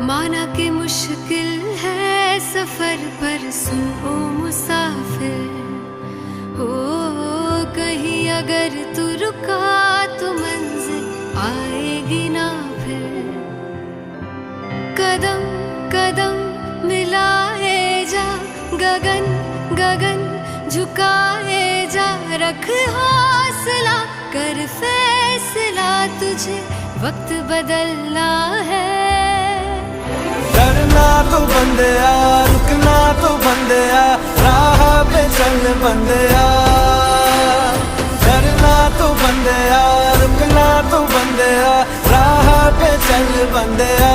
माना कि मुश्किल है सफर पर सुन ओ मुसाफिर, हो कहीं अगर तू रुका तो मंजिल आएगी ना फिर। कदम कदम मिलाए जा, गगन गगन झुकाए जा, रख हौसला कर फैसला, तुझे वक्त बदलना है। डरना तो बंदिया, रुकना तो बंदिया, राह पे चल बंदिया। डरना तो बंदिया, रुकना तो बंदिया, राह पे चल बंदिया।